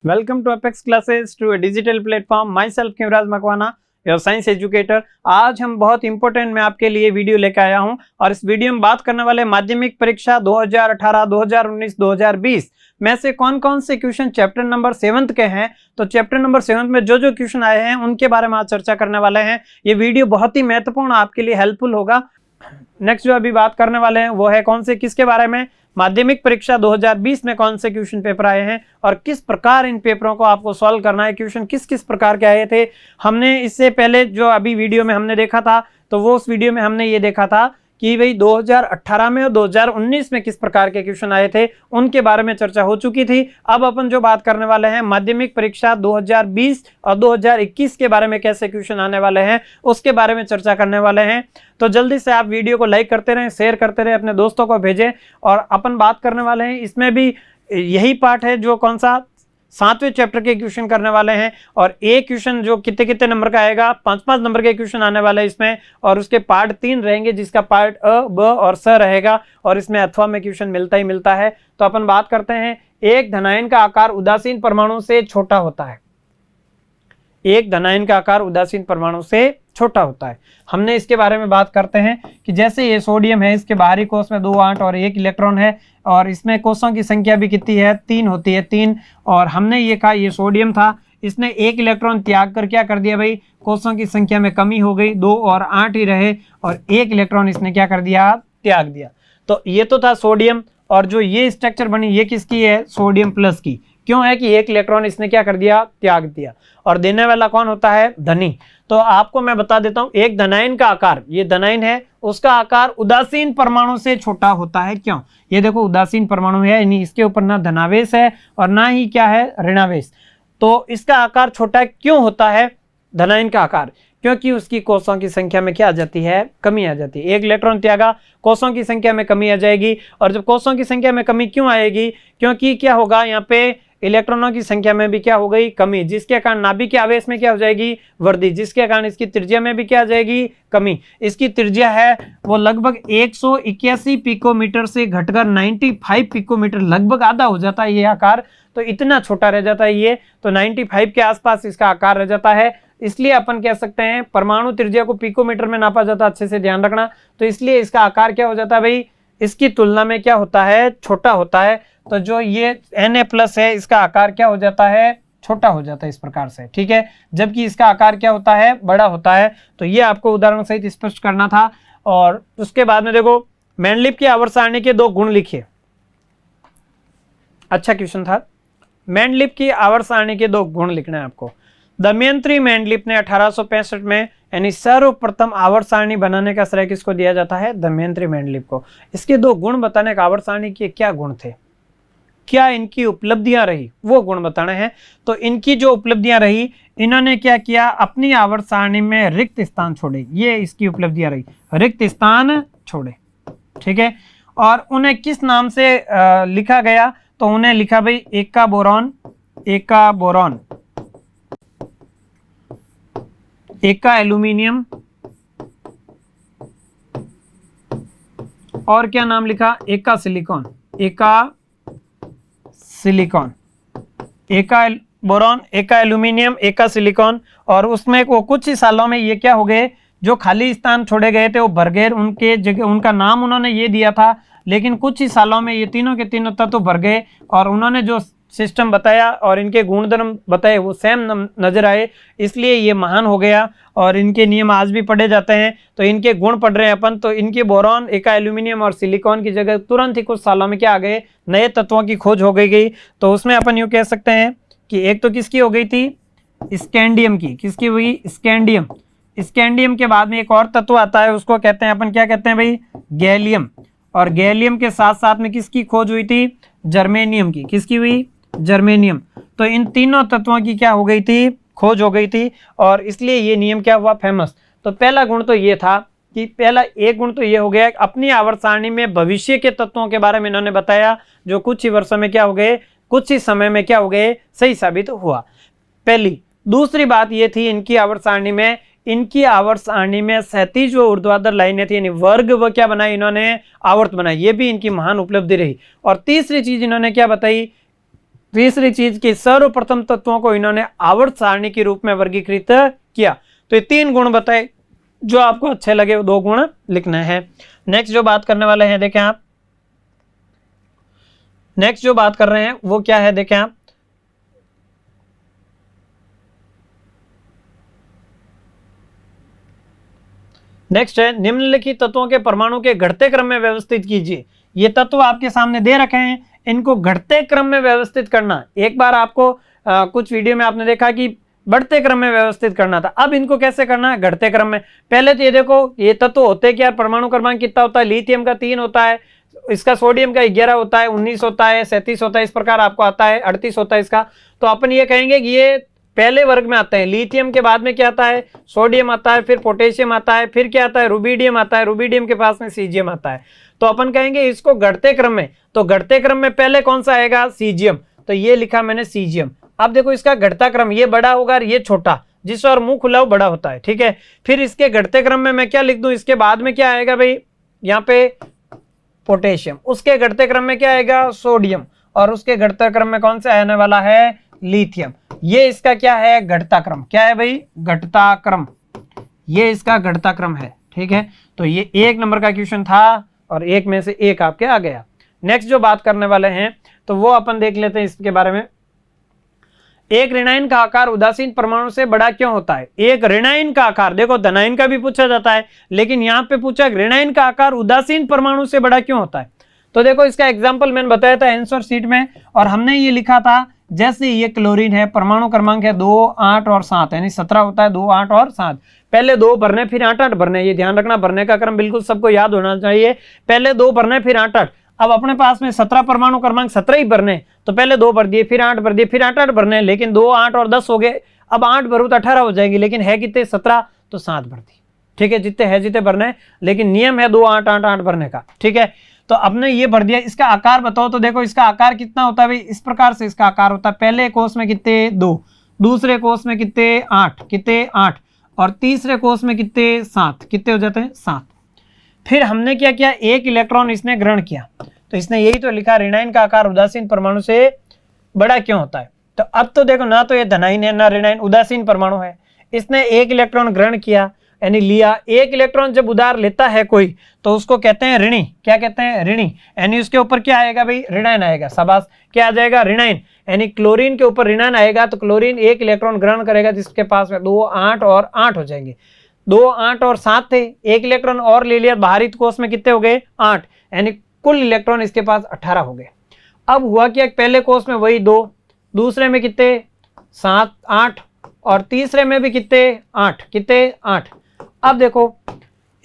Welcome to Apex Classes to a digital platform. Myself Kivraz Makwana, your science educator. आज हम बहुत important मैं आपके लिए वीडियो लेकर आया हूं और इस वीडियो में बात करने वाले माध्यमिक परीक्षा 2018, 2019, 2020 में से कौन कौन से क्वेश्चन चैप्टर नंबर 7 के हैं। तो चैप्टर नंबर 7 में जो जो क्वेश्चन आए हैं उनके बारे में आज चर्चा करने वाले हैं। ये वीडियो बहुत ही महत्वपूर्ण आपके लिए हेल्पफुल होगा। नेक्स्ट जो अभी बात करने वाले हैं वो है कौन से किसके बारे में, माध्यमिक परीक्षा 2020 में कौन से क्वेश्चन पेपर आए हैं और किस प्रकार इन पेपरों को आपको सॉल्व करना है। क्वेश्चन किस किस प्रकार के आए थे हमने इससे पहले जो अभी वीडियो में हमने देखा था, तो वो उस वीडियो में हमने ये देखा था कि भाई 2018 में और 2019 में किस प्रकार के क्वेश्चन आए थे, उनके बारे में चर्चा हो चुकी थी। अब अपन जो बात करने वाले हैं माध्यमिक परीक्षा 2020 और 2021 के बारे में कैसे क्वेश्चन आने वाले हैं उसके बारे में चर्चा करने वाले हैं। तो जल्दी से आप वीडियो को लाइक करते रहें, शेयर करते रहें, अपने दोस्तों को भेजें। और अपन बात करने वाले हैं इसमें भी यही पार्ट है जो कौन सा 7वें चैप्टर के क्वेश्चन करने वाले हैं। और एक क्वेश्चन जो कितने कितने नंबर का आएगा, 5-5 नंबर के क्वेश्चन आने वाले हैं इसमें। और उसके पार्ट 3 रहेंगे जिसका पार्ट अ, ब और स रहेगा और इसमें अथवा में क्वेश्चन मिलता ही मिलता है। तो अपन बात करते हैं, एक धनायन का आकार उदासीन परमाणु से छोटा होता है। एक धनायन का आकार उदासीन परमाणु से छोटा होता है। हमने इसके बारे में बात करते हैं कि जैसे ये सोडियम है, इसके बाहरी कोष में 2 8 और 1 इलेक्ट्रॉन है और इसमें कोषों की संख्या भी कितनी है, 3 होती है, 3। और हमने ये कहा ये सोडियम था, इसने 1 इलेक्ट्रॉन त्याग कर क्या कर दिया भाई, कोषों की संख्या में कमी हो गई, 2 और 8 ही रहे और 1 इलेक्ट्रॉन इसने क्या कर दिया, त्याग दिया। तो ये तो था सोडियम और जो ये स्ट्रक्चर बनी ये किसकी है, सोडियम प्लस की। क्यों है कि 1 इलेक्ट्रॉन इसने क्या कर दिया, त्याग दिया। और देने वाला कौन होता है, धनी। तो आपको मैं बता देता हूं, एक धनायन का आकार, ये धनायन है, उसका आकार उदासीन परमाणु से छोटा होता है। क्यों, ये देखो उदासीन परमाणु है, यानी इसके ऊपर ना धनावेश है और ना ही क्या है, ऋणावेश। तो इसका आकार छोटा क्यों होता है धनायन का आकार, क्योंकि उसकी कोषों की संख्या में क्या आ जाती है, कमी आ जाती है। 1 इलेक्ट्रॉन त्यागा, कोषों की संख्या में कमी आ जाएगी। और जब कोषों की संख्या में कमी क्यों आएगी, क्योंकि क्या होगा, यहाँ पे इलेक्ट्रॉनों की संख्या में भी क्या हो गई, कमी, जिसके कारण नाभिक के आवेश में क्या हो जाएगी, वृद्धि, जिसके कारण इसकी त्रिज्या में भी क्या आ जाएगी, कमी। इसकी त्रिज्या है वो लगभग 181 पिकोमीटर से घटकर 95 पिकोमीटर, लगभग आधा हो जाता है ये आकार। तो इतना छोटा रह जाता है ये, तो 95 के आसपास इसका आकार रह जाता है। इसलिए अपन कह सकते हैं परमाणु त्रिज्या को पिकोमीटर में नापा जाता है, अच्छे से ध्यान रखना। तो इसलिए इसका आकार क्या हो जाता है भाई, इसकी तुलना में क्या होता है, छोटा होता है। तो जो ये Na+ है इसका आकार क्या हो जाता है, छोटा हो जाता है इस प्रकार से, ठीक है। जबकि इसका आकार क्या होता है, बड़ा होता है। तो ये आपको उदाहरण सहित स्पष्ट करना था। और उसके बाद में देखो, मेंडलीव की आवर्त सारणी के 2 गुण लिखिए। अच्छा क्वेश्चन था। मेंडलीव की आवर्त सारणी के 2 गुण लिखना है आपको। दमयंती मेंडलीव ने 1865 में यानी सर्वप्रथम आवर्त सारणी बनाने का श्रेय किसको दिया जाता है, दमयंती मेंडलीव को। इसके 2 गुण बताने का, आवर्त सारणी के क्या गुण थे, क्या इनकी उपलब्धियां रही, वो गुण बताने हैं। तो इनकी जो उपलब्धियां रही, इन्होंने क्या किया, अपनी आवर्त सारणी में रिक्त स्थान छोड़े, ये इसकी उपलब्धियां रही, रिक्त स्थान छोड़े, ठीक है। और उन्हें किस नाम से लिखा गया, तो उन्हें लिखा भाई एका बोरॉन, एका बोरॉन, एका एल्यूमिनियम, और क्या नाम लिखा, एका सिलिकॉन, एका सिलिकॉन, एका बोरॉन, एका एल्यूमिनियम, एका सिलिकॉन। और उसमें वो कुछ ही सालों में ये क्या हो गए, जो खाली स्थान छोड़े गए थे वो भर गए, उनके जगह उनका नाम उन्होंने ये दिया था, लेकिन कुछ ही सालों में ये तीनों के तीनों तत्व भर गए और उन्होंने जो सिस्टम बताया और इनके गुणधर्म बताए वो सेम नजर आए, इसलिए ये महान हो गया और इनके नियम आज भी पढ़े जाते हैं। तो इनके गुण पढ़ रहे हैं अपन, तो इनके बोरॉन, एका एल्यूमिनियम और सिलिकॉन की जगह तुरंत ही कुछ सालों में क्या आ गए, नए तत्वों की खोज हो गई। तो उसमें अपन यूँ कह सकते हैं कि एक तो किसकी हो गई थी, स्कैंडियम की, किसकी हुई, स्कैंडियम। स्कैंडियम के बाद में एक और तत्व आता है, उसको कहते हैं अपन, क्या कहते हैं भाई, गैलियम। और गैलियम के साथ साथ में किसकी खोज हुई थी, जर्मेनियम की, किसकी हुई, जर्मेनियम। तो इन तीनों तत्वों की क्या हो गई थी, खोज हो गई थी और इसलिए ये नियम क्या हुआ, फेमस। तो पहला गुण तो ये था कि पहला एक गुण तो ये हो गया, अपनी आवर्त सारणी में भविष्य के तत्वों के बारे में इन्होंने बताया, जो कुछ ही वर्षों में क्या हो गए, कुछ ही समय में क्या हो गए, सही साबित हुआ, पहली। दूसरी बात ये थी, इनकी आवर्त सारणी में, इनकी आवर्त सारणी में क्षैतिज व ऊर्ध्वाधर लाइनें थी, यानी वर्ग व क्या बनाई इन्होंने, आवर्त बनाई, ये भी इनकी महान उपलब्धि रही। और तीसरी चीज इन्होंने क्या बताई, तीसरी चीज की सर्वप्रथम तत्वों को इन्होंने आवर्त सारणी के रूप में वर्गीकृत किया। तो ये 3 गुण बताए, जो आपको अच्छे लगे वो 2 गुण लिखना है। नेक्स्ट जो बात करने वाले हैं देखें आप, नेक्स्ट जो बात कर रहे हैं वो क्या है देखें आप, नेक्स्ट है निम्नलिखित तत्वों के परमाणु के घटते क्रम में व्यवस्थित कीजिए। ये तत्व आपके सामने दे रखे हैं, इनको घटते क्रम में व्यवस्थित करना। एक बार आपको कुछ वीडियो में आपने देखा कि बढ़ते क्रम में व्यवस्थित करना था, अब इनको कैसे करना है, घटते क्रम में। पहले तो ये देखो ये तत्व होते क्या, परमाणु क्रमांक कितना होता है, लिथियम का 3 होता है, इसका सोडियम का 11 होता है, 19 होता है, 37 होता है, इस प्रकार आपको आता है, 38 होता है इसका। तो अपन ये कहेंगे कि ये पहले वर्ग में आते हैं। लिथियम के बाद में क्या आता है, सोडियम आता है, फिर पोटेशियम आता है, फिर क्या आता है, रुबिडियम आता है, रुबिडियम के पास में सीजियम आता है। तो अपन कहेंगे इसको घटते क्रम में, तो घटते क्रम में पहले कौन सा आएगा, सीजियम। तो ये लिखा मैंने सीजियम। अब देखो इसका घटता क्रम, ये बड़ा होगा और ये छोटा, जिस और मुंह खुला हो बड़ा होता है, ठीक है। फिर इसके घटते क्रम में मैं क्या लिख दूं, इसके बाद में क्या आएगा भाई, यहाँ पे पोटेशियम, उसके घटते क्रम में क्या आएगा, सोडियम, और उसके घटते क्रम में कौन सा आने वाला है, लिथियम। ये इसका क्या है, घटता क्रम। क्या है भाई, घटता क्रम, ये इसका घटता क्रम है, ठीक है। तो ये 1 नंबर का क्वेश्चन था और 1 में से 1 आपके आ गया। नेक्स्ट जो बात करने वाले हैं तो वो अपन देख लेते हैं इसके बारे में। एक ऋणायन का आकार उदासीन परमाणु से बड़ा क्यों होता है। एक ऋणायन का आकार, देखो धनायन का भी पूछा जाता है, लेकिन यहाँ पे पूछा ऋणायन का आकार उदासीन परमाणु से बड़ा क्यों होता है। तो देखो इसका एग्जाम्पल मैंने बताया था आंसर शीट में, और हमने ये लिखा था जैसे ये क्लोरीन है, परमाणु क्रमांक है 2, 8 और 7, यानी 17 होता है, 2, 8 और 7। पहले 2 भरने फिर 8, 8 भरने, ये ध्यान रखना, भरने का क्रम बिल्कुल सबको याद होना चाहिए। पहले 2 भरने फिर 8, 8। अब अपने पास में 17 परमाणु क्रमांक 17 ही भरने, तो पहले 2 भर दिए, फिर 8 भर दिए, फिर 8, 8 भरने, लेकिन 2, 8 और 10 हो गए। अब 8 भरू तो 18 हो जाएंगे, लेकिन है कितने, 17, तो 7 भर दी, ठीक है। जितने है जितने भरने, लेकिन नियम है 2, 8, 8, 8 भरने का, ठीक है। तो आपने ये भर दिया। इसका आकार बताओ, तो देखो इसका आकार कितना होता है भाई, इस प्रकार से इसका आकार होता है। पहले कोष में कितने, 2, दूसरे कोष में कितने, 8, कितने 8, और तीसरे कोष में कितने, 7, कितने हो जाते हैं, 7। फिर हमने क्या किया, 1 इलेक्ट्रॉन इसने ग्रहण किया, तो इसने यही तो लिखा ऋणायन का आकार उदासीन परमाणु से बड़ा क्यों होता है। तो अब तो देखो ना तो ये धनायन है ना ऋणायन, उदासीन परमाणु है। इसने 1 इलेक्ट्रॉन ग्रहण किया, यानी लिया। 1 इलेक्ट्रॉन जब उधार लेता है कोई, तो उसको कहते हैं ऋणी। क्या कहते हैं, ऋणी। यानी उसके ऊपर क्या आएगा भाई, ऋणायन आएगा। शाबाश, क्या आ जाएगा, ऋणायन। यानी क्लोरीन के ऊपर ऋणायन आएगा, तो क्लोरीन 1 इलेक्ट्रॉन ग्रहण करेगा, जिसके पास में 2, 8 और 8 हो जाएंगे। 2, 8 और 7 थे, 1 इलेक्ट्रॉन और ले लिया, बाहरी कोष में कितने हो गए, 8, यानी कुल इलेक्ट्रॉन इसके पास 18 हो गए। अब हुआ क्या, पहले कोष में वही 2, दूसरे में कितने, 7, 8, और तीसरे में भी कितने, 8, कितने 8। अब देखो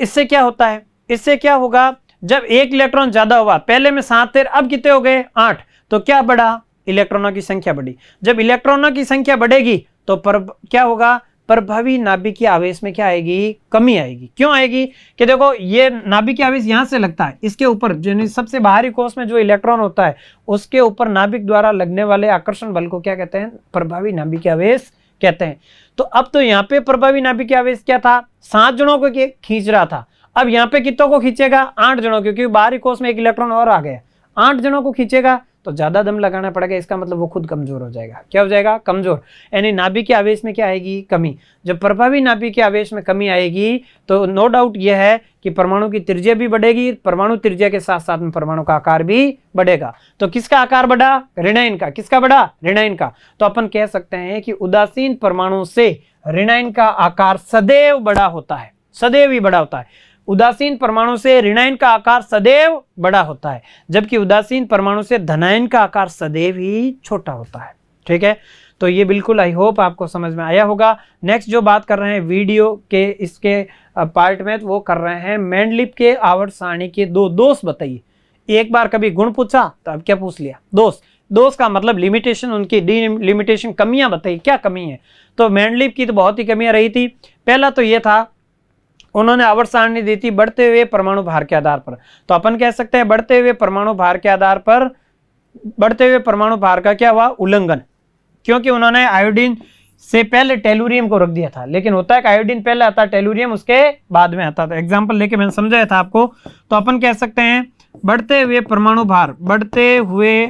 इससे क्या होता है, इससे क्या होगा, जब 1 इलेक्ट्रॉन ज्यादा हुआ, पहले में 7 थे, अब कितने हो गए, 8, तो क्या बढ़ा, इलेक्ट्रॉनों की संख्या बढ़ी। जब इलेक्ट्रॉनों की संख्या बढ़ेगी तो क्या होगा, प्रभावी नाभिकीय आवेश में क्या आएगी, कमी आएगी। क्यों आएगी, कि देखो ये नाभिकीय आवेश यहां से लगता है, इसके ऊपर जो सबसे बाहरी कोष में जो इलेक्ट्रॉन होता है, उसके ऊपर नाभिक द्वारा लगने वाले आकर्षण बल को क्या कहते हैं, प्रभावी नाभिकीय आवेश कहते हैं। तो अब तो यहाँ पे प्रभावी नाभिकीय आवेश क्या था, 7 जनों को खींच रहा था, अब यहाँ पे कितनों को खींचेगा, 8 जनों, क्योंकि बाहरी कोष में 1 इलेक्ट्रॉन और आ गया, 8 जनों को खींचेगा, तो ज्यादा दम लगाना पड़ेगा। इसका मतलब वो खुद कमजोर हो जाएगा। क्या हो जाएगा, कमजोर। यानी नाभिकीय आवेश में क्या आएगी, कमी। जब प्रभावी नाभिकीय आवेश में कमी आएगी तो नो डाउट यह है कि परमाणु की त्रिज्या भी बढ़ेगी, परमाणु त्रिज्या के साथ साथ में परमाणु का आकार भी बढ़ेगा। तो किसका आकार बढ़ा, ऋणायन का। किसका बढ़ा, ऋणायन का। तो अपन कह सकते हैं कि उदासीन परमाणु से ऋणायन का आकार सदैव बड़ा होता है, सदैव ही बड़ा होता है। उदासीन परमाणु से ऋणायन का आकार सदैव बड़ा होता है, जबकि उदासीन परमाणु से धनायन का आकार सदैव ही छोटा होता है। ठीक है, तो ये बिल्कुल आई होप आपको समझ में आया होगा। नेक्स्ट जो बात कर रहे हैं वीडियो के इसके पार्ट में, तो वो कर रहे हैं मेंडलीव के आवर्त सारणी के 2 दोष बताइए। एक बार कभी गुण पूछा तो अब क्या पूछ लिया, दोष। दोष का मतलब लिमिटेशन, उनकी डिलिमिटेशन, कमियां बताइए, क्या कमी है। तो मेंडलीव की तो बहुत ही कमियां रही थी। पहला तो ये था, उन्होंने आवर्त सारणी दी थी बढ़ते हुए परमाणु भार के आधार पर। तो अपन कह सकते हैं बढ़ते हुए परमाणु भार के आधार पर, बढ़ते हुए परमाणु भार का क्या हुआ, उल्लंघन। क्योंकि उन्होंने आयोडीन से पहले टेलुरियम को रख दिया था, लेकिन होता है कि आयोडीन पहले आता, टेलुरियम उसके बाद में आता था। एग्जाम्पल लेके मैंने समझाया था आपको। तो अपन कह सकते हैं बढ़ते हुए परमाणु भार, बढ़ते हुए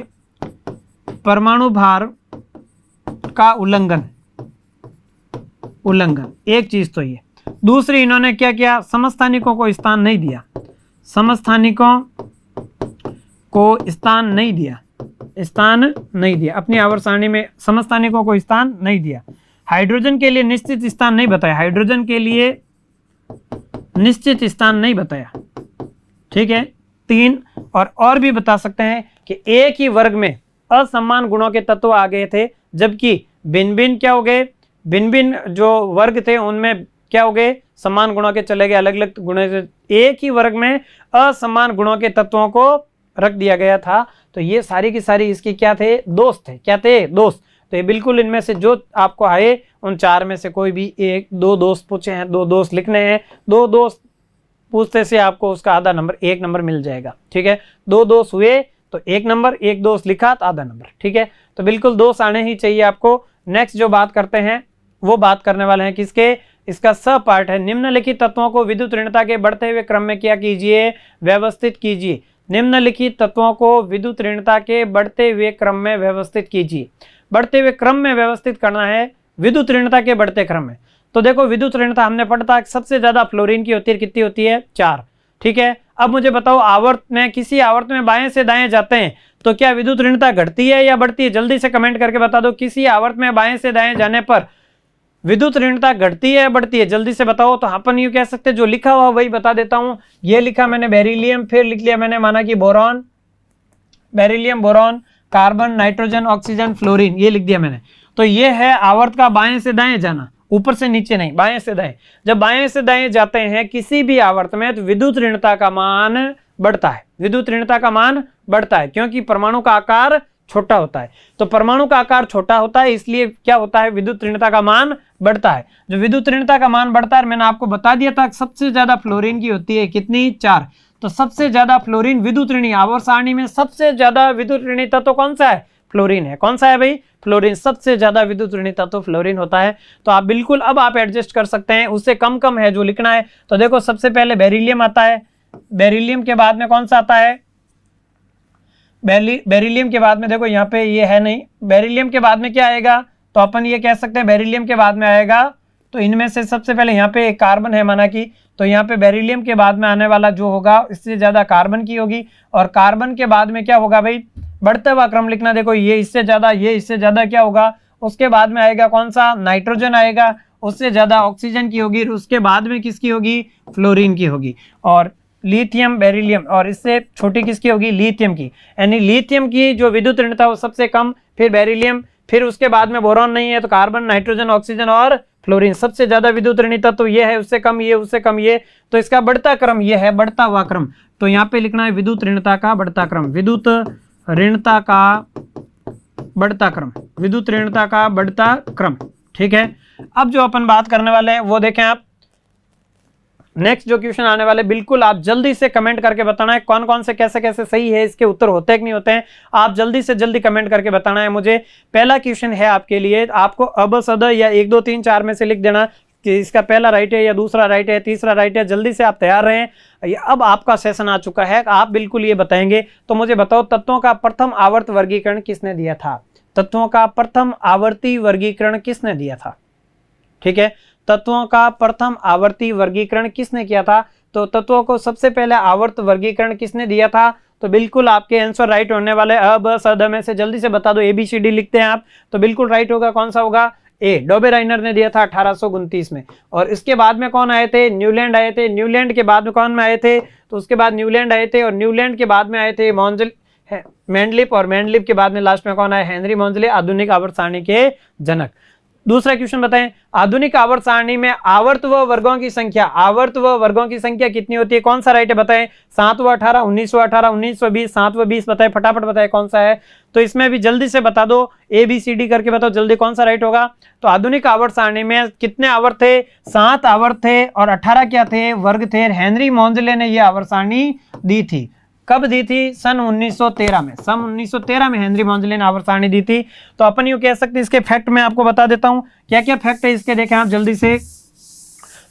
परमाणु भार का उल्लंघन, एक चीज तो ये। दूसरी, इन्होंने क्या किया, समस्थानिकों को स्थान नहीं दिया, समस्थानिकों को स्थान नहीं दिया, अपनी आवर्त सारणी में समस्थानिकों को स्थान नहीं दिया। हाइड्रोजन के लिए निश्चित स्थान नहीं बताया, हाइड्रोजन के लिए निश्चित स्थान नहीं बताया, ठीक है। 3, और भी बता सकते हैं कि एक ही वर्ग में असमान गुणों के तत्व आ गए थे, जबकि भिन्न भिन्न क्या हो गए, भिन्न भिन्न जो वर्ग थे उनमें क्या हो गए, समान गुणों के चले गए, अलग अलग गुणों से एक ही वर्ग में असमान गुणों के तत्वों को रख दिया गया था। तो ये सारी की सारी इसकी क्या थे, दोस्त थे, क्या थे, दोस्त। तो ये बिल्कुल इनमें से जो आपको आए उन 4 में से कोई भी 1-2 दोस्त पूछे हैं, 2 दोस्त लिखने हैं, 2 दोस्त पूछते से आपको उसका आधा नंबर 1 नंबर मिल जाएगा, ठीक है। 2 दोस्त हुए तो 1 नंबर, 1 दोस्त लिखा तो आधा नंबर, ठीक है। तो बिल्कुल दोस्त आने ही चाहिए आपको। नेक्स्ट जो बात करते हैं वो बात करने वाले हैं किसके, इसका स पार्ट है, निम्नलिखित तत्वों को विद्युत ऋणता के बढ़ते हुए क्रम में क्या कीजिए, व्यवस्थित कीजिए। निम्नलिखित तत्वों को विद्युत ऋणता के बढ़ते हुए क्रम में व्यवस्थित कीजिए। बढ़ते हुए क्रम में व्यवस्थित करना है, विद्युत ऋणता के बढ़ते क्रम में। तो देखो विद्युत ऋणता हमने पढ़ा था सबसे ज्यादा फ्लोरीन की होती है, कितनी होती है, 4, ठीक है। अब मुझे बताओ आवर्त में, किसी आवर्त में बाएं से दाएं जाते हैं तो क्या विद्युत ऋणता घटती है या बढ़ती है, जल्दी से कमेंट करके बता दो। किसी आवर्त में बाएं से दाएं जाने पर विद्युत ऋणता घटती है या बढ़ती है, जल्दी से बताओ। तो अपन यूं कह सकते हैं, जो लिखा हुआ वही बता देता हूं। ये लिखा मैंने बेरिलियम, फिर लिख लिया मैंने माना कि boron, beryllium, boron, carbon, nitrogen, oxygen, fluorine, ये लिख दिया मैंने। तो ये है आवर्त का बाएं से दाएं जाना, ऊपर से नीचे नहीं, बाएं से दाएं। जब बाएं से दाएं जाते हैं किसी भी आवर्त में तो विद्युत ऋणता का मान बढ़ता है, विद्युत ऋणता का मान बढ़ता है, क्योंकि परमाणु का आकार छोटा होता है। तो परमाणु का आकार छोटा होता है, इसलिए क्या होता है, विद्युत ऋणता का मान बढ़ता है। जो विद्युत ऋणता का मान बढ़ता है, मैंने आपको बता दिया था सबसे ज्यादा फ्लोरीन की होती है, कितनी, 4। तो सबसे ज्यादा फ्लोरीन विद्युत ऋणी, आवर्त सारणी में सबसे ज्यादा विद्युत ऋणी तत्व कौन सा है, फ्लोरीन है। कौन सा है भाई, फ्लोरीन। सबसे ज्यादा विद्युत ऋणी तत्व फ्लोरीन होता है। तो आप बिल्कुल अब आप एडजस्ट कर सकते हैं, उससे कम कम है जो लिखना है। तो देखो सबसे पहले बेरिलियम आता है, बेरिलियम के बाद में कौन सा आता है, बेरिलियम के बाद में देखो यहाँ पे ये है नहीं, बेरिलियम के बाद में क्या आएगा, तो अपन ये कह सकते हैं बेरिलियम के बाद में आएगा। तो इनमें से सबसे पहले यहाँ पे एक कार्बन है माना कि, तो यहाँ पे बेरिलियम के बाद में आने वाला जो होगा इससे ज्यादा कार्बन की होगी, और कार्बन के बाद में क्या होगा भाई, बढ़ते हुआ क्रम लिखना। देखो ये इससे ज्यादा, ये इससे ज्यादा क्या होगा, उसके बाद में आएगा कौन सा, नाइट्रोजन आएगा, उससे ज्यादा ऑक्सीजन की होगी, उसके बाद में किसकी होगी, फ्लोरीन की होगी, और लिथियम, बेरिलियम, और इससे छोटी किसकी होगी, लिथियम की। यानी लिथियम की जो विद्युत ऋणता वो सबसे कम, फिर बेरिलियम, फिर उसके बाद में बोरॉन नहीं है तो कार्बन, नाइट्रोजन, ऑक्सीजन और फ्लोरीन। सबसे ज्यादा विद्युत ऋणी तत्व ये है, उससे कम ये, उससे कम ये। तो इसका बढ़ता क्रम ये है, बढ़ता हुआ क्रम। तो यहाँ पे लिखना है विद्युत ऋणता का बढ़ता क्रम, विद्युत ऋणता का बढ़ता क्रम, विद्युत ऋणता का बढ़ता क्रम, ठीक है। अब जो अपन बात करने वाले हैं वो देखें आप, नेक्स्ट जो क्वेश्चन आने वाले, बिल्कुल आप जल्दी से कमेंट करके बताना है कौन कौन से कैसे कैसे सही है, इसके उत्तर होते हैं कि नहीं होते हैं, आप जल्दी से जल्दी कमेंट करके बताना है मुझे। पहला क्वेश्चन है आपके लिए, आपको अब सद या 1 2 3 4 में से लिख देना कि इसका पहला राइट है या दूसरा राइट है, तीसरा राइट है। जल्दी से आप तैयार रहें, अब आपका सेशन आ चुका है, आप बिल्कुल ये बताएंगे। तो मुझे बताओ तत्वों का प्रथम आवर्त वर्गीकरण किसने दिया था, तत्वों का प्रथम आवर्ती वर्गीकरण किसने दिया था, ठीक है। तत्वों का प्रथम आवर्ती वर्गीकरण किसने किया था, तो तत्वों को सबसे पहले आवर्त वर्गीकरण किसने दिया था, तो बिल्कुल आपके आंसर राइट होने वाले। अब सद में से जल्दी से बता दो, ABCD लिखते हैं आप, तो बिल्कुल राइट होगा, कौन सा होगा, ए, डोबेराइनर ने दिया था 1829 में। और इसके बाद में कौन आए थे, न्यूलैंड आए थे। न्यूलैंड के बाद में कौन में आए थे, तो उसके बाद न्यूलैंड आए थे, और न्यूलैंड के बाद में आए थे मेंडलिप, और मेंडलिप के बाद में लास्ट में कौन आए, हेनरी मोंजले, आधुनिक आवर्त सारणी के जनक। दूसरा क्वेश्चन बताएं, आधुनिक आवर्त सारणी में आवर्त व वर्गों की संख्या, आवर्त व वर्गों की संख्या कितनी होती है, कौन सा राइट है बताएं, 7 व 18, 19 व 18, 19 व 20, 7 व 20 बताएं, फटाफट बताएं कौन सा है। तो इसमें भी जल्दी से बता दो, ABCD करके बताओ जल्दी कौन सा राइट होगा। तो आधुनिक आवर्त सारणी में कितने आवर्त थे, 7 आवर्त थे, और 18 क्या थे, वर्ग थे। हेनरी मोंजले ने यह आवर्त सारणी दी थी, कब दी थी, सन 1913 में, सन 1913 में हेनरी मोंजले ने आवर्त सारणी दी थी। तो अपन यूं कह सकते हैं, इसके फैक्ट मैं आपको बता देता हूं, क्या क्या फैक्ट है इसके, देखें आप जल्दी से।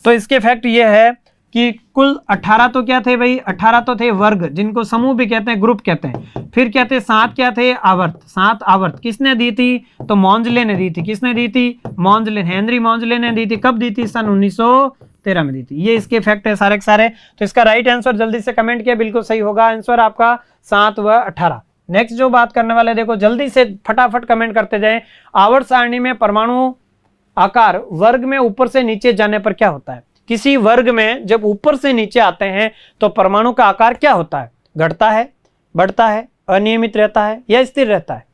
तो इसके फैक्ट ये है कि कुल 18 तो क्या थे भाई, 18 तो थे वर्ग, जिनको समूह भी कहते हैं, ग्रुप कहते हैं। फिर क्या थे, 7 क्या थे, आवर्त। 7 आवर्त किसने दी थी, तो मॉन्जले ने दी थी। किसने दी थी, मॉन्जले, हेनरी मॉन्जले ने दी थी। कब दी थी, सन 1913 में दी थी। ये इसके फैक्ट है सारे के सारे। तो इसका राइट आंसर जल्दी से कमेंट किया, बिल्कुल सही होगा आंसर आपका 7 व 18। नेक्स्ट जो बात करने वाले, देखो जल्दी से फटाफट कमेंट करते जाएं। आवर्त सारणी में परमाणु आकार वर्ग में ऊपर से नीचे जाने पर क्या होता है। किसी वर्ग में जब ऊपर से नीचे आते हैं तो परमाणु का आकार क्या होता है, घटता है, बढ़ता है, अनियमित रहता है या स्थिर रहता है।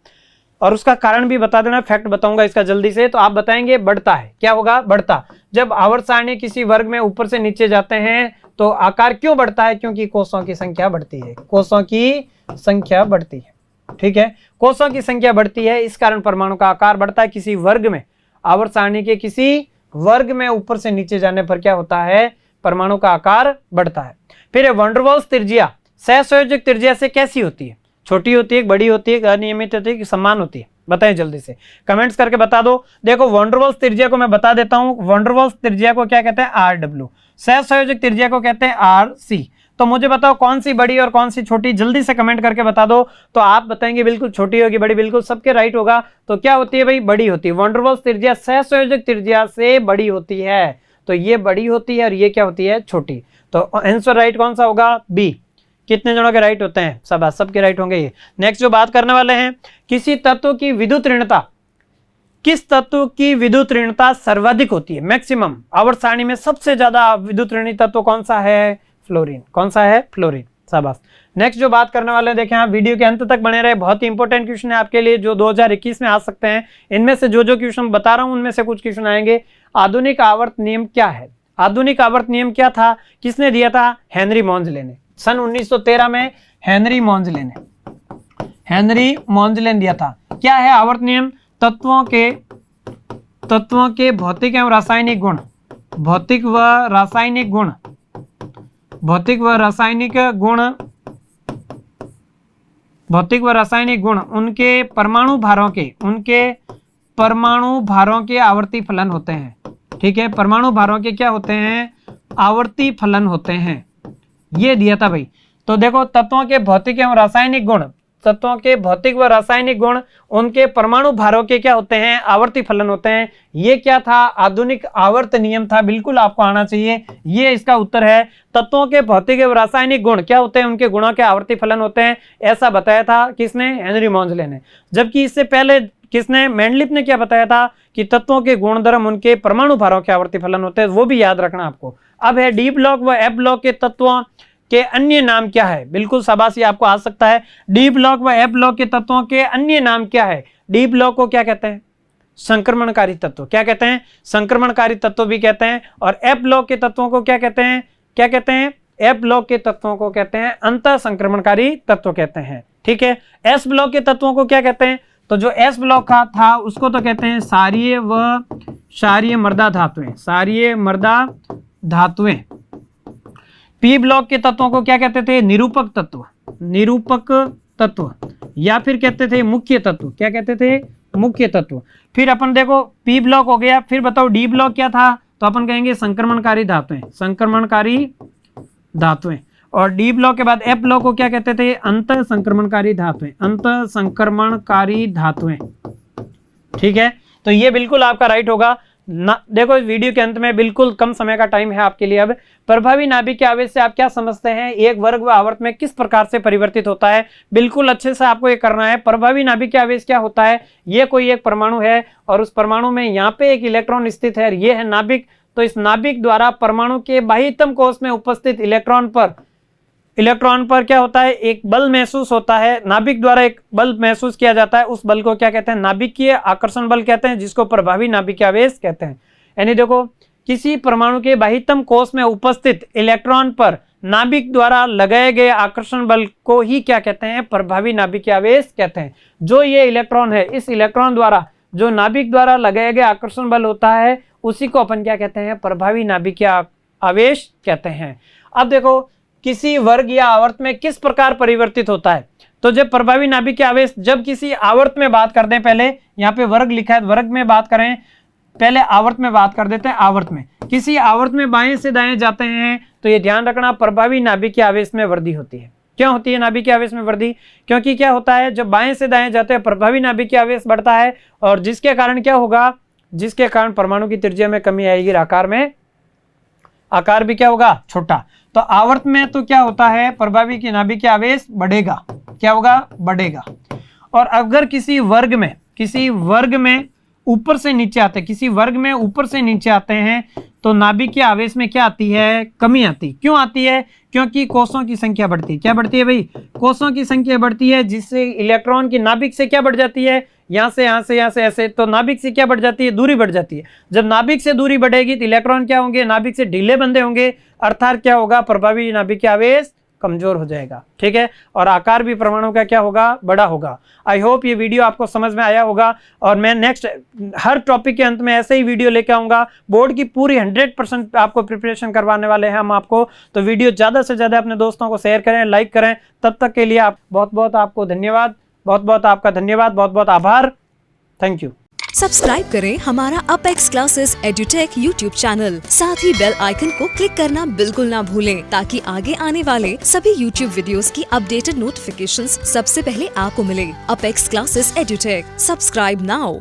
और उसका कारण भी बता देना, फैक्ट बताऊंगा इसका जल्दी से। तो आप बताएंगे बढ़ता है। क्या होगा, बढ़ता। जब आवर्त सारणी किसी वर्ग में ऊपर से नीचे जाते हैं तो आकार क्यों बढ़ता है, क्योंकि कोषों की संख्या बढ़ती है। कोषों की संख्या बढ़ती है, ठीक है, कोषों की संख्या बढ़ती है, इस कारण परमाणु का आकार बढ़ता है। किसी वर्ग में, आवर्त सारणी के किसी वर्ग में ऊपर से नीचे जाने पर क्या होता है, परमाणु का आकार बढ़ता है। फिर वैन डेर वाल्स त्रिज्या सहसंयोजक त्रिज्या से कैसी होती है, छोटी होती है, बड़ी होती है, अनियमित होती है कि समान होती है, बताएं जल्दी से कमेंट्स करके बता दो। देखो वैन डेर वाल्स त्रिज्या को मैं बता देता हूं। वैन डेर वाल्स त्रिज्या को क्या कहते हैं, RW। सहसंयोजक त्रिज्या को कहते हैं RC। तो मुझे बताओ कौन सी बड़ी और कौन सी छोटी, जल्दी से कमेंट करके बता दो। तो आप बताएंगे बिल्कुल छोटी होगी, बड़ी, बिल्कुल सबके राइट होगा। तो क्या होती है भाई, बड़ी होती है। वैन डेर वाल्स त्रिज्या सहसंयोजक त्रिज्या से बड़ी होती है, तो ये बड़ी होती है और ये क्या होती है, छोटी। तो आंसर राइट कौन सा होगा, बी। कितने जनों के राइट होते हैं, सबके राइट होंगे ये। नेक्स्ट जो बात करने वाले हैं, किसी तत्व की विद्युत ऋणता, किस तत्व की विद्युत ऋणता सर्वाधिक होती है, मैक्सिमम। आवर्त सारणी में सबसे ज्यादा विद्युत ऋणी तत्व कौन सा है, फ्लोरीन। कौन सा है, फ्लोरीन। शाबाश। नेक्स्ट जो बात करने वाले हैं, देखें आप वीडियो के अंत तक बने रहे, बहुत ही इंपॉर्टेंट क्वेश्चन है आपके लिए जो 2021 में आ सकते हैं। इनमें से जो क्वेश्चन बता रहा हूं उनमें से कुछ क्वेश्चन आएंगे। आधुनिक आवर्त नियम क्या है, आधुनिक आवर्त नियम क्या था, किसने दिया था, हेनरी मॉन्जले ने। सन 1913 में हेनरी मॉन्जले ने दिया था। क्या है आवर्त नियम, तत्वों के भौतिक एवं रासायनिक गुण, भौतिक व रासायनिक गुण, उनके परमाणु भारों के आवर्ती फलन होते हैं, ठीक है। परमाणु भारों के क्या होते हैं, आवर्ती फलन होते हैं, ये दिया था भाई। तो देखो तत्वों के भौतिक एवं रासायनिक गुण, तत्वों के भौतिक व रासायनिक गुण, उनके परमाणु भारों के क्या होते हैं, आवर्ती फलन होते हैं। ये क्या था, आधुनिक आवर्त नियम था, बिल्कुल आपको आना चाहिए। ये इसका उत्तर है। तत्वों के भौतिक एवं रासायनिक गुण क्या होते हैं, उनके गुणों के आवर्ती फलन होते हैं, ऐसा बताया था किसने, हेनरी मॉन्जले ने। जबकि इससे पहले किसने, मेंडलीफ ने क्या बताया था कि तत्वों के गुणधर्म उनके परमाणु भारों के आवर्ती फलन होते हैं, वो भी याद रखना आपको। अब है डी ब्लॉक व एफ ब्लॉक के तत्वों के अन्य नाम क्या है, बिल्कुल शाबाशी आपको आ सकता है। डी ब्लॉक व एफ ब्लॉक के तत्वों के अन्य नाम क्या है। डी ब्लॉक को क्या कहते हैं, संक्रमणकारी तत्व। क्या कहते हैं, संक्रमणकारी तत्व भी कहते हैं। और एफ ब्लॉक के तत्वों को क्या कहते हैं, क्या कहते हैं, एफ ब्लॉक के तत्वों को कहते हैं अंतः संक्रमणकारी तत्व कहते हैं, ठीक है। एस ब्लॉक के तत्वों को क्या कहते हैं, तो जो एस ब्लॉक का था उसको तो कहते हैं सारीय व क्षारीय मृदा धातुएं, सारीय मृदा धातुएं। पी ब्लॉक के तत्वों को क्या कहते थे, निरूपक तत्व, निरूपक तत्व, या फिर कहते थे मुख्य तत्व। क्या कहते थे, मुख्य तत्व। फिर अपन देखो पी ब्लॉक हो गया, फिर बताओ डी ब्लॉक क्या था, तो अपन कहेंगे संक्रमणकारी धातुएं, संक्रमणकारी धातुएं। और डी ब्लॉक के बाद एफ ब्लॉक को क्या कहते थे, अंतः संक्रमणकारी धातुएं, अंतः संक्रमणकारी धातुएं, ठीक है। तो ये बिल्कुल आपका राइट होगा ना। देखो इस वीडियो के अंत में बिल्कुल कम समय का टाइम है आपके लिए। अब प्रभावी नाभिक के आवेश से आप क्या समझते हैं, एक वर्ग व आवर्त में किस प्रकार से परिवर्तित होता है, बिल्कुल अच्छे से आपको ये करना है। प्रभावी नाभिक के आवेश क्या होता है, ये कोई एक परमाणु है और उस परमाणु में यहाँ पे एक इलेक्ट्रॉन स्थित है, ये है नाभिक। तो इस नाभिक द्वारा परमाणु के बाह्यतम कोश में उपस्थित इलेक्ट्रॉन पर क्या होता है, एक बल महसूस होता है, नाभिक द्वारा एक बल महसूस किया जाता है। उस बल को क्या कहते हैं, नाभिकीय आकर्षण बल कहते हैं, जिसको प्रभावी नाभिक आवेश कहते हैं। यानी देखो किसी परमाणु के बाह्यतम कोश में उपस्थित इलेक्ट्रॉन पर नाभिक द्वारा लगाए गए आकर्षण बल को ही क्या कहते हैं, प्रभावी नाभिक आवेश कहते हैं। जो ये इलेक्ट्रॉन है, इस इलेक्ट्रॉन द्वारा जो नाभिक द्वारा लगाया गया आकर्षण बल होता है, उसी को अपन क्या कहते हैं, प्रभावी नाभिक आवेश कहते हैं। अब देखो किसी वर्ग या आवर्त में किस प्रकार परिवर्तित होता है, तो जब प्रभावी नाभिक आवेश, जब किसी आवर्त में बात करते हैं, पहले यहाँ पे वर्ग लिखा है, वर्ग में बात करें पहले आवर्त में बात कर देते हैं। आवर्त में, किसी आवर्त में बाएं से दाएं जाते हैं तो ये ध्यान रखना प्रभावी नाभिकीय आवेश में वृद्धि होती है। क्यों होती है नाभिकीय आवेश में वृद्धि? क्योंकि क्या होता है, जब बाएं से दाएं जाते हैं प्रभावी नाभिकीय आवेश बढ़ता है, और जिसके कारण क्या होगा, जिसके कारण परमाणु की त्रिज्या में कमी आएगी, आकार भी क्या होगा, छोटा। तो आवर्त में तो क्या होता है, प्रभावी की नाभिकीय आवेश बढ़ेगा, क्या होगा, बढ़ेगा। और अगर किसी वर्ग में ऊपर से नीचे आते हैं, किसी वर्ग में ऊपर से नीचे आते हैं तो नाभिकीय आवेश में क्या आती है, कमी आती। क्यों आती है? क्योंकि कोषों की संख्या बढ़ती है। क्या बढ़ती है भाई? कोषों की संख्या बढ़ती है, जिससे इलेक्ट्रॉन की नाभिक से क्या बढ़ जाती है, यहाँ से ऐसे, तो नाभिक से क्या बढ़ जाती है, दूरी बढ़ जाती है। जब नाभिक से दूरी बढ़ेगी तो इलेक्ट्रॉन क्या होंगे, नाभिक से ढीले बंधे होंगे, अर्थात क्या होगा, प्रभावी नाभिकीय आवेश कमजोर हो जाएगा। ठीक है, और आकार भी परमाणु का क्या होगा, बड़ा होगा। आई होप ये वीडियो आपको समझ में आया होगा, और मैं नेक्स्ट हर टॉपिक के अंत में ऐसे ही वीडियो लेके आऊंगा। बोर्ड की पूरी 100% आपको प्रिपरेशन करवाने वाले हैं हम आपको। तो वीडियो ज़्यादा से ज़्यादा अपने दोस्तों को शेयर करें, लाइक करें। तब तक के लिए आप बहुत आपको धन्यवाद, बहुत आपका धन्यवाद, बहुत आभार। Thank you. सब्सक्राइब करें हमारा apex classes edutech YouTube channel, साथ ही बेल आइकन को क्लिक करना बिल्कुल ना भूलें, ताकि आगे आने वाले सभी यूट्यूब वीडियोस की अपडेटेड नोटिफिकेशंस सबसे पहले आपको मिले। Apex classes edutech, subscribe now.